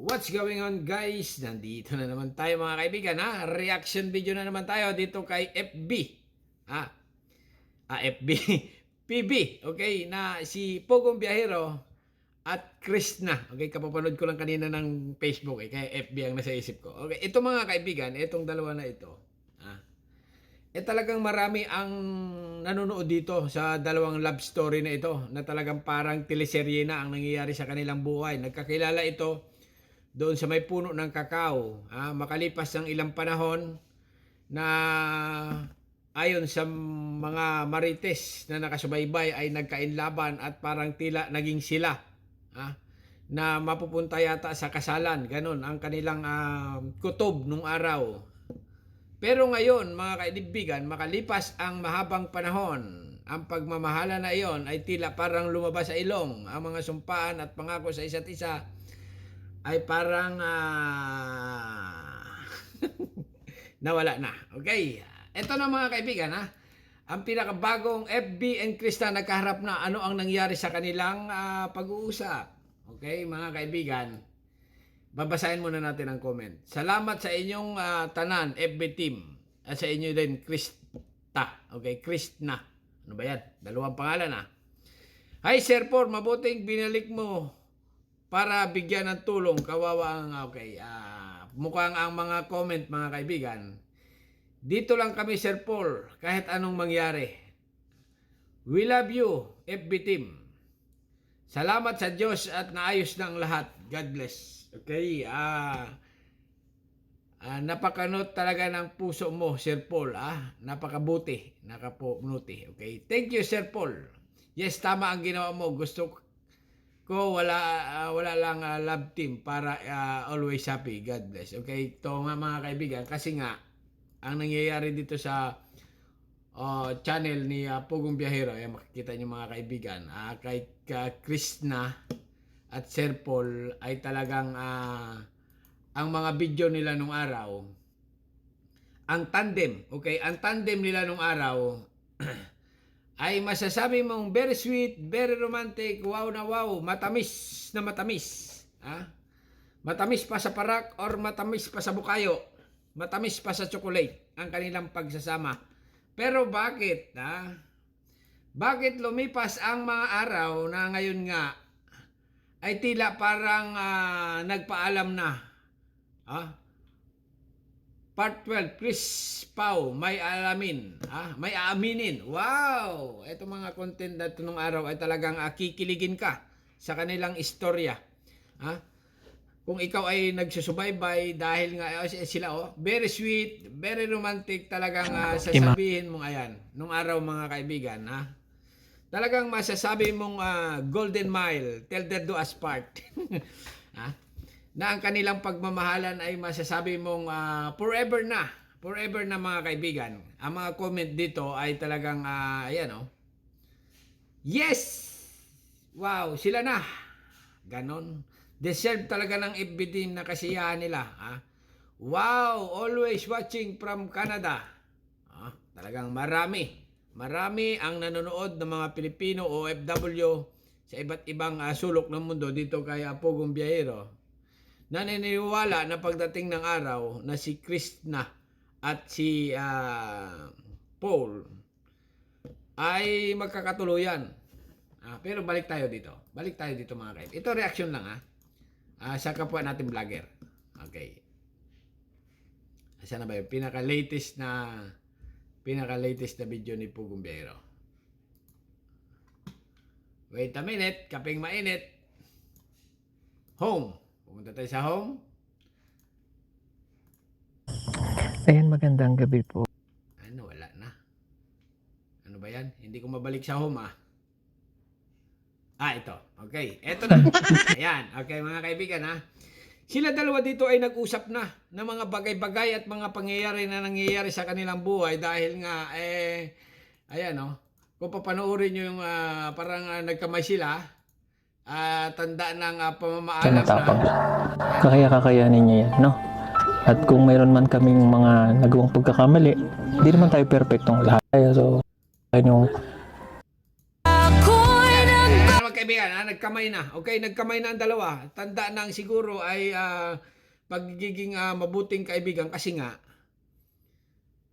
What's going on, guys? Nandito na naman tayo, mga kaibigan, ha? Reaction video na naman tayo dito kay FB. FB. PB, okay? Na si Pogong Biyahero at Krishna. Okay, kapapanood ko lang kanina ng Facebook, kaya FB ang nasa isip ko. Okay, ito mga kaibigan, itong dalawa na ito. Talagang marami ang nanonood dito sa dalawang love story na ito, na talagang parang teleserye na ang nangyayari sa kanilang buhay. Nagkakilala ito doon sa may puno ng kakao. Makalipas ng ilang panahon na ayon sa mga marites na nakasubaybay ay nagkainlaban at parang tila naging sila na mapupunta yata sa kasalan. Ganon ang kanilang kutob nung araw. Pero ngayon, mga kaibigan, makalipas ang mahabang panahon, ang pagmamahala na iyon ay tila parang lumabas sa ilong. Ang mga sumpaan at pangako sa isa't isa ay parang nawala na. Okay? Ito na mga kaibigan, ang pinakabagong FB and Krista nagkaharap na. Ano ang nangyari sa kanilang pag-uusap? Okay, mga kaibigan, babasahin muna natin ang comment. Salamat sa inyong tanan, FB team. At sa inyo din, Krista. Okay, Krishna. Ano ba yan? Dalawang pangalan Hi, Sir Paul. Mabuting binalik mo para bigyan ng tulong. Kawawa ang, okay. Mukhang ang mga comment, mga kaibigan. Dito lang kami, Sir Paul. Kahit anong mangyari. We love you, FB team. Salamat sa Diyos at naayos na ang lahat. God bless. Okay, napakanot talaga ng puso mo, Sir Paul, napakabuti, nakapunuti. Okay, thank you, Sir Paul. Yes, tama ang ginawa mo. Gusto ko wala lang love team para always happy. God bless. Okay, ito nga mga kaibigan, kasi nga ang nangyayari dito sa channel ni Pogong Biyahero, makikita niyo mga kaibigan, kay Krishna at Sir Paul ay talagang ang mga video nila nung araw, ang tandem, okay, ang tandem nila nung araw ay masasabi mong very sweet, very romantic, wow na wow, matamis na matamis. Matamis pa sa parak or matamis pa sa bukayo, matamis pa sa chocolate ang kanilang pagsasama. Pero bakit? Bakit lumipas ang mga araw na ngayon nga ay tila parang nagpaalam na? Part 12, Chris Pau, may alamin. May aaminin. Wow! Ito mga content na ito nung araw ay talagang kikiligin ka sa kanilang istorya. Kung ikaw ay nagsusubaybay dahil nga sila, very sweet, very romantic, talagang sasabihin mong ayan, nung araw mga kaibigan, talagang masasabi mong golden mile, till death do us part. Na ang kanilang pagmamahalan ay masasabi mong forever na mga kaibigan. Ang mga comment dito ay talagang ayan, yes! Wow, sila na. Ganon. Deserve talaga ng FB team na kasiyahan nila. Wow, always watching from Canada. Talagang marami ang nanonood ng mga Pilipino OFW sa iba't ibang sulok ng mundo dito kay Pogong Biyahero. Naniniwala na pagdating ng araw na si Krishna at si Paul ay magkakatuluyan. Pero balik tayo dito mga kaibigan. Ito reaction lang sa kapwa natin vlogger. Okay. Saan na ba yun? Pinaka-latest na video ni Pogong Biyahero. Wait a minute, kaping mainit. Home. Pumunta tayo sa home. Ayan, magandang gabi po. Wala na. Ano ba yan? Hindi ko mabalik sa home ito. Okay. Ito na. Ayan. Okay, mga kaibigan Sila dalawa dito ay nag-usap na ng mga bagay-bagay at mga pangyayari na nangyayari sa kanilang buhay dahil nga ayan kung papanoorin nyo yung parang nagkamay sila, tanda ng pamamaalam na. Kakayanin niya yan, no? At kung mayroon man kaming mga nagawang pagkakamali, hindi naman tayo perfectong lahat. So, yung kaibigan, nagkamay na. Okay, nagkamay na ang dalawa. Tanda nang siguro ay pagiging mabuting kaibigan kasi nga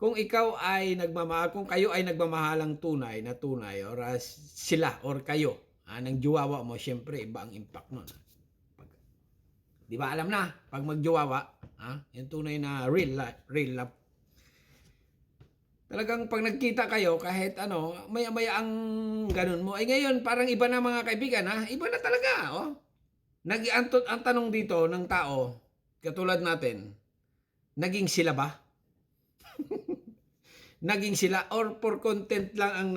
kung ikaw ay nagmamahal, kung kayo ay nagmamahalang tunay na tunay or sila or kayo ng juwawa mo, syempre iba ang impact nun. Di ba alam na pag magjuwawa, yung tunay na real love. Talagang pag nagkita kayo, kahit maya-maya ang ganun mo. Ay ngayon, parang iba na mga kaibigan, iba na talaga, oh. Ang tanong dito ng tao, katulad natin, naging sila ba? Naging sila or for content lang ang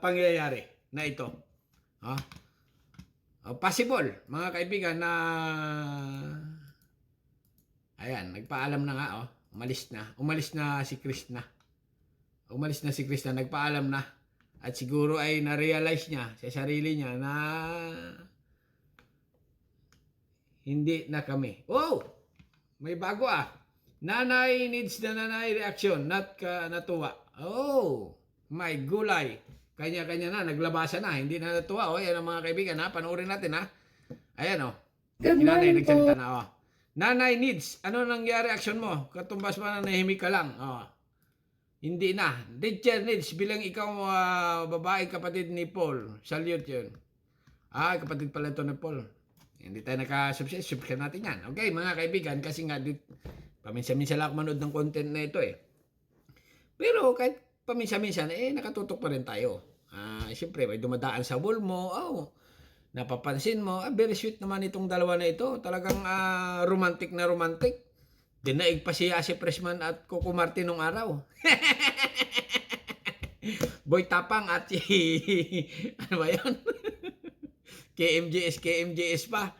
pangyayari na ito? Possible, mga kaibigan, na ayan, nagpaalam na nga, umalis na si Krishna. Umalis na si Krishna, nagpaalam na. At siguro ay na-realize niya sa sarili niya na hindi na kami. Oh! May bago Nanay needs the nanay reaction, not natuwa. Oh! My gulay. Kanya-kanya na, naglabasan na, hindi na natuwa. Ayan ang mga kaibigan, panoorin natin, Ayan, Good Nanay morning nagsalita po. na, Nanay needs, ano nangyari reaction mo? Katumbas ba na nahimik ka lang? Hindi na. Richard needs, bilang ikaw babae kapatid ni Paul. Salute yun. Kapatid pala ito ni Paul. Hindi tayo subscribe natin yan. Okay, mga kaibigan, kasi nga, paminsan-minsan lang ako manood ng content na ito Pero kahit paminsan-minsan, nakatutok pa rin tayo. Siyempre, may dumadaan sa wall mo. Napapansin mo, very sweet naman itong dalawa na ito. Talagang romantic na romantic. Dinaig pa siya si Freshman at Coco Martin nung araw. Boy Tapang at ano ba yun? KMJS pa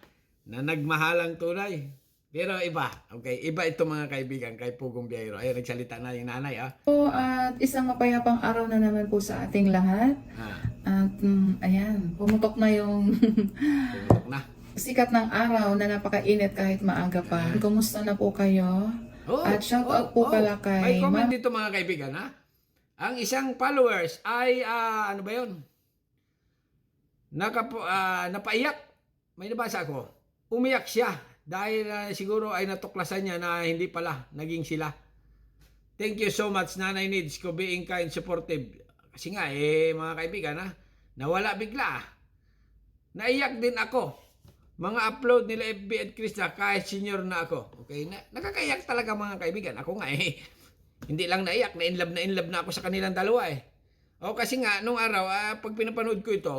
na nagmahalang tunay. Pero iba, okay? Iba ito mga kaibigan kay Pugong Biyahero. Ayun, nagsalita na yung nanay, At isang mapayapang araw na naman po sa ating lahat. At ayan, pumutok na yung Pumutok na. sikat ng araw na napakainit kahit maaga pa. Kumusta na po kayo? At shoutout po pala May kay comment Ma'am. dito mga kaibigan, Ang isang followers ay, ano ba yun? Napaiyak. May nabasa ako. Umiyak siya dahil siguro ay natuklasan niya na hindi pala naging sila. Thank you so much, Nanay Needs, for being kind, supportive. Kasi nga, mga kaibigan, nawala bigla. Naiyak din ako. Mga upload nila FB at Krista kahit senior na ako. Okay? Nakakaiyak talaga mga kaibigan. Ako nga hindi lang naiyak, na in love na ako sa kanilang dalawa kasi nga, nung araw, pag pinapanood ko ito,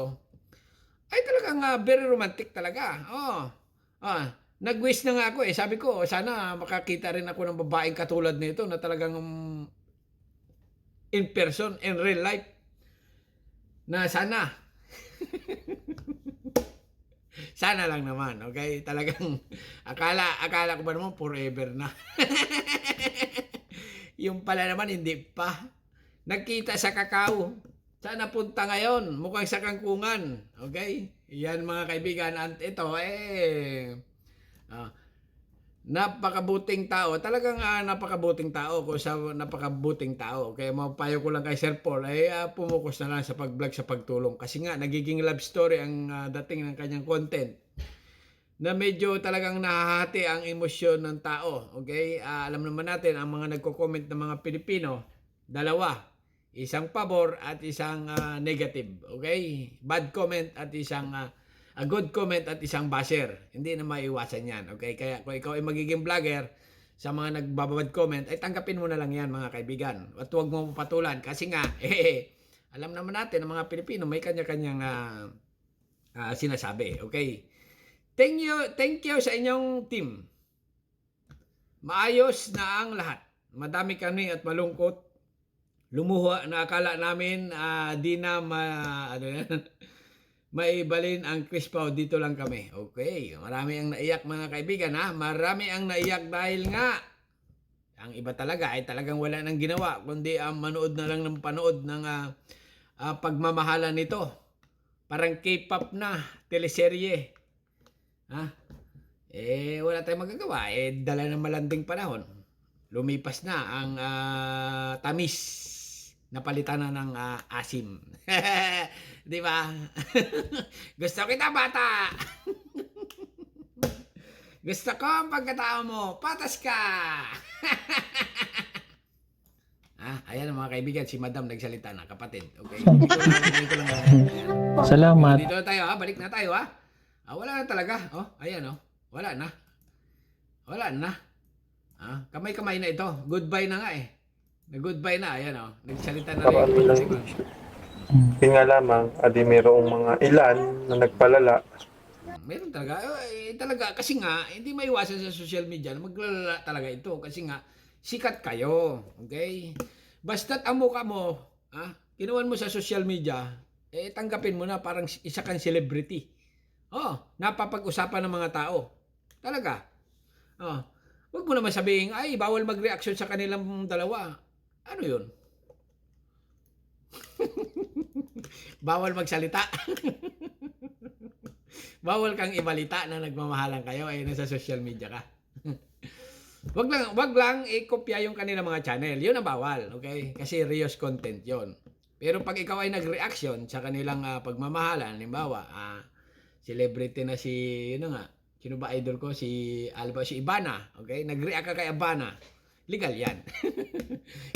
ay talagang very romantic talaga. Nag-wish na nga ako Sabi ko, sana makakita rin ako ng babaeng katulad nito na talagang in person, in real life. Na sana. Sana lang naman, okay? Talagang akala ko ba naman forever na. Yung pala naman hindi pa. Nagkita sa Kakao. Saan napunta ngayon? Mukhang sa Kangkungan. Okay? Yan mga kaibigan. At ito napakabuting tao. Talagang napakabuting tao. Kung sa napakabuting tao. Kaya mapayo ko lang kay Sir Paul pumukus na lang sa pag-vlog, sa pagtulong. Kasi nga nagiging love story ang dating ng kanyang content. Na medyo talagang nahahati ang emosyon ng tao. Okay? Alam naman natin, ang mga nagko-comment ng mga Pilipino, dalawa. Isang pabor at isang negative. Okay? Bad comment at isang a good comment at isang basher. Hindi na maiwasan yan. Okay? Kaya kung ikaw ay magiging vlogger, sa mga nagbababad comment, ay tanggapin mo na lang yan mga kaibigan. At huwag mo patulan. Kasi nga, alam naman natin, ang mga Pilipino may kanya-kanyang sinasabi. Okay? Thank you sa inyong team. Maayos na ang lahat. Madami kami at malungkot. Lumuha na akala namin di na maibalin ang Crispaw. Dito lang kami. Okay. Marami ang naiyak mga kaibigan Marami ang naiyak dahil nga ang iba talaga ay talagang wala nang ginawa kundi manood na lang ng panood ng pagmamahalan nito. Parang K-pop na teleserye. Wala tayong magagawa. Dala ng malanding panahon. Lumipas na ang tamis. Napalitan na ng asim. Di ba? Gusto kita, bata! Gusto ko ang pagkatao mo. Patas ka! Ayan ang mga kaibigan, si Madam nagsalita na, kapatid. Okay? Hindi ko lang. Ayan. Salamat. Dito na tayo, balik na tayo, wala na talaga. Ayan, wala na. Wala na. Kamay-kamay na ito. Goodbye na nga eh. Goodbye na, ayan nagsalita na Para rin. lang. Yun nga lamang, adi mayroong mga ilan na nagpalala. Meron talaga. Talaga, kasi nga, hindi maiwasan sa social media na maglalala talaga ito. Kasi nga, sikat kayo. Okay? Basta't ang mukha mo, kinuwan mo sa social media, tanggapin mo na parang isa kang celebrity. Napapag-usapan ng mga tao. Talaga. Huwag mo naman sabihin, ay, bawal mag-reaction sa kanilang dalawa. Ano yun? Bawal magsalita. Bawal kang ibalita na nagmamahalan kayo ay nasa social media ka. Wag lang i-kopya yung kanila mga channel. Yun ang bawal, okay? Kasi reuse content 'yon. Pero pag ikaw ay nag-reaction sa kanilang pagmamahalan, halimbawa, celebrity na si sino ba idol ko? Si Ibana, okay? Nag-react ka kay Ibana. Legal 'yan.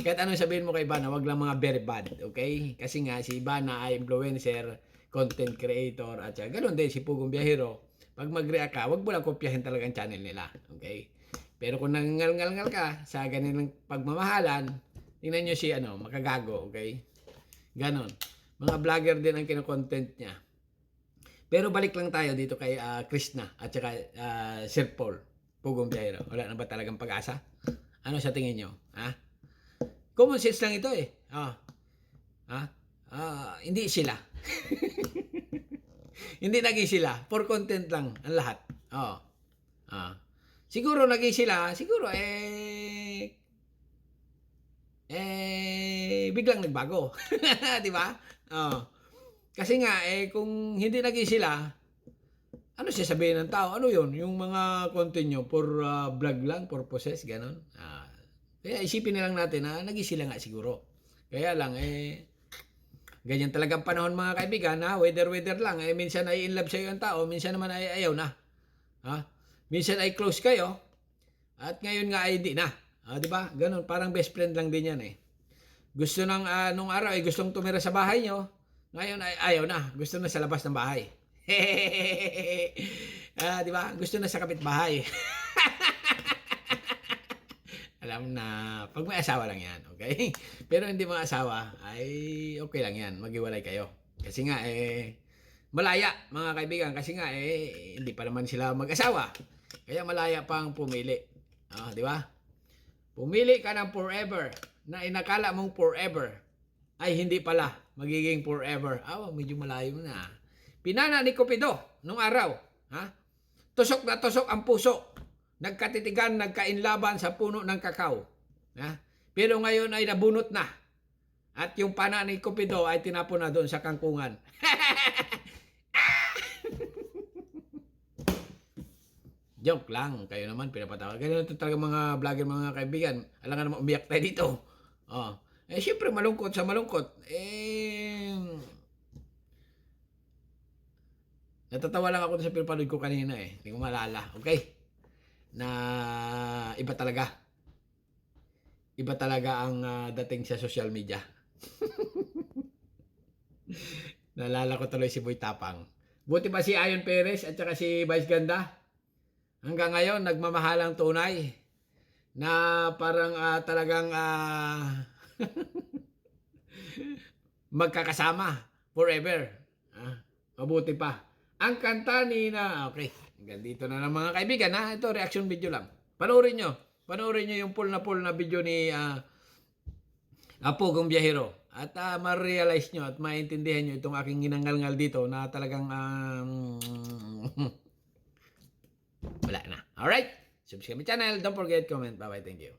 Kahit anong sabihin mo kay Ibana, wag lang mga very bad, okay? Kasi nga si Ibana ay influencer, content creator, at ganoon din si Pugong Biyahero. Pag mag-react ka, wag mo lang kopyahin talaga ang channel nila, okay? Pero kung nangangal-ngal ka sa ganitong pagmamahalan, tingnan nyo si makagago, okay? Ganon. Mga vlogger din ang kino-content niya. Pero balik lang tayo dito kay Krishna at saka Sir Paul, Pugong Biyahero. Wala na ba talagang pag-asa? Ano sa tingin nyo? Common sense lang ito eh. Hindi sila. Hindi naging sila. For content lang ang lahat. Siguro naging sila, siguro biglang nagbago. 'Di ba? Kasi nga kung hindi naging sila, ano siya sabihin ng tao? Ano 'yon? Yung mga content nyo for vlog lang, purposes, ganon. Kaya isipin na lang natin na naging sila nga siguro. Kaya lang ganyan talagang panahon mga kaibigan, weather lang. Minsan ay in love sa'yo ang tao, minsan naman ay ayaw na. Minsan ay close kayo, at ngayon nga ay hindi na. Di ba? Ganun, parang best friend lang din yan eh. Gusto nung araw ay gustong tumira sa bahay nyo, ngayon ay ayaw na. Gusto na sa labas ng bahay. Di ba? Gusto na sa kapitbahay. Alam na, pag may asawa lang yan, okay? Pero hindi mga asawa, ay okay lang yan, maghiwalay kayo. Kasi nga, malaya, mga kaibigan, kasi nga, hindi pa naman sila mag-asawa. Kaya malaya pang pumili. Di ba? Pumili ka ng forever, na inakala mong forever, ay hindi pala, magiging forever. Medyo malayo na. Pinana ni Cupido, nung araw, tusok na tusok ang puso. Nagkatitigan, nagkainlaban sa puno ng kakao. Pero ngayon ay nabunot na. At yung pana ni Cupido ay tinapon na doon sa kangkungan. Joke lang. Kayo naman, pinapatawa. Ganyan ito talaga mga vlogger, mga kaibigan. Alam nga naman, umiyak tayo dito. Siyempre, malungkot sa malungkot. Natatawa lang ako sa pinapanood ko kanina eh. Hindi ko malala. Okay? Na iba talaga ang dating sa social media. Nalala ko tuloy si Boy Tapang. Buti pa si Ayon Perez at saka si Vice Ganda hanggang ngayon nagmamahalang tunay na parang talagang magkakasama forever. Mabuti pa ang kanta ni okay. Hanggang dito na lang mga kaibigan ito reaction video lang. Panoorin nyo yung full na video ni Pugong Biyahero. At ma-realize nyo at maintindihan nyo itong aking ginangal-ngal dito na talagang wala na. Alright? Subscribe my channel. Don't forget, comment. Bye-bye. Thank you.